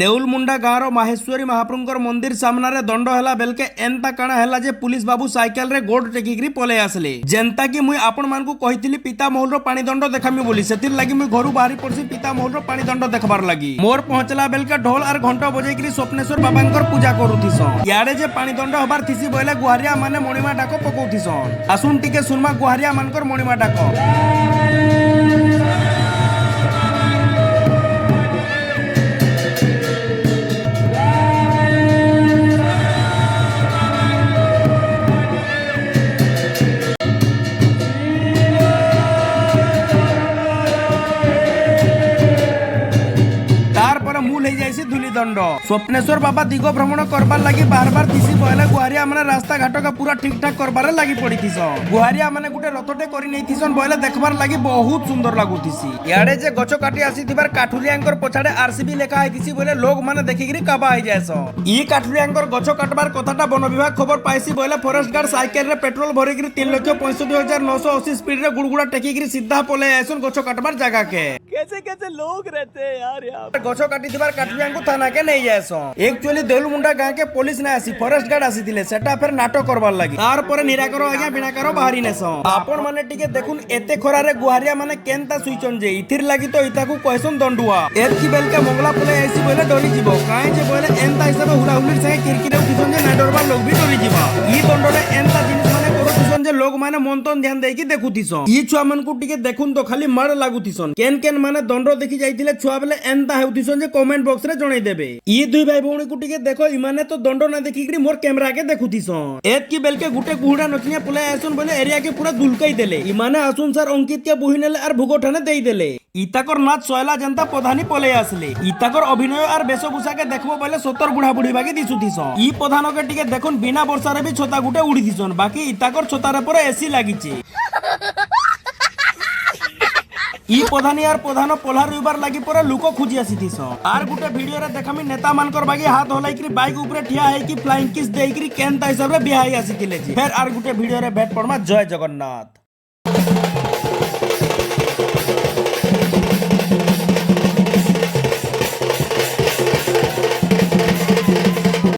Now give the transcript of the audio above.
देउलमुंडा गाँव माहेश्वरी महाप्रभुंकर मंदिर सामने दंड है बेलके एंता काना है जे पुलिस बाबू साइकेल रे गोड़ टेकिकी पले आसले जेनता कि मुई आपण मानकु कहितली पिता महल रो पानी दंड देखामी बोली सेतिर लागि मुई घरु बाहरी पड़सी पिता महल रो पानी दंड देखबार लागि मोर पहुंचला बेलके ढोल और घंटा बजेकरी स्वप्नेश्वर बाबांकर पूजा करूथिसन याडे जे पानी दंड हबार थिसी बोले गुहारिया माने मणिमा डाको पकौथिसन आसुन टिके सुनमा गुहारिया मानकर मणिमा डाको। मूल हो जाए धूलिदंड स्वप्नेश्वर बाबा दिग भ्रमण करबार लगी बार बार दिशी पहले गुहारिया माने रास्ता घाट का पूरा ठीक ठाक करबार लगी पड़ी गुहारिया माने गुटे रथटे करि नैथिसन बोले देखबार लगी बहुत सुंदर लागुथिसी याडे जे गछ काटी आसीथिबार काठुरियांकर पछाडे आरसीबी लेखा आइथिसी बोले लोग माने देखिगिरी काबा आइ जायसो ई काठुरियांकर गछ काटबार कथाटा वन विभाग खबर पाइसी बोले फॉरेस्ट गार्ड साइकेल रे पेट्रोल भरिगिरी 3,65,980 स्पीड रे गुड़गुड़ा टेकिगिरी सीधा पले आइसन गछ काटबार जगह के कैसे लोग रहते हैं यार यहाँ गछ काटी काठुरियांको थाना के नहीं जायसो एक्चुअली देउलमुंडा गाँ के पुलिस ने आसी फॉरेस्ट गार्ड आसीथिले सेटा फेर नाटक करबार लागि तार परे निराकर आज्ञा बिनाकर बाहरी नेसो आपण माने टिके देखुन एते खरारे गुहारिया माने केनता सुइचन जे इथिर लागि तो इताकू कहसन दंडुआ एतकी बेलके मंगला पुले आइसी बोले डरी जीवो काहे जे बोले एनता हिसाब हुराहुलिर संगे किरकिरे उठिसन जे ना डरबार लोग भी डरी जीवा ई दंडले एनता जिनिस माने करूथिसन जे लोग माने मनतन ध्यान देकी देखुथिसन ई छुआ मानकू टिके देखुन तो खाली मार लागुथिसन केन माने दंड देखि जाइथिले छुआ बेले एनता हेउथिसन जे कमेंट बॉक्स रे जणाई देबे ई दुई भाई भौणी को टिके देखो इमाने तो दंड ना देखिकरी मोर कैमरा के देखुथिसन एत की बेलके गुटे गुहुडा नचिया पुले आइसन बोले एरिया के पूरा दुलकाई देले इमाने आसुन सर अंकित के बुहिनेले और भुगोठाने देई देले इताकर नाच सोयला जनता प्रधानी पले आसले इताकर अभिनय और वेशभूषा के देखबो बोले 70 बुढ़ा बुढ़ी बाकी दिसुथिसन ई प्रधान के टिके देखुन बिना वर्षा रे भी छोटा गुटे उड़ीथिसन बाकी इताकर छोटा रे पर एसी लागिचे ई प्रधानी और प्रधान पोला रविवार लगी पर लुक खोजी आसीथिस आर गुटे वीडियो रे देखामी नेता मानकर बागी हाथ हलाइकरी बाइक ऊपर ठिया है कि फ्लाइंग किस देइकरी केनता हिसाब रे बिहाई आसीथिले फिर आर गुटे वीडियो रे भेट पड़मा जय जगन्नाथ।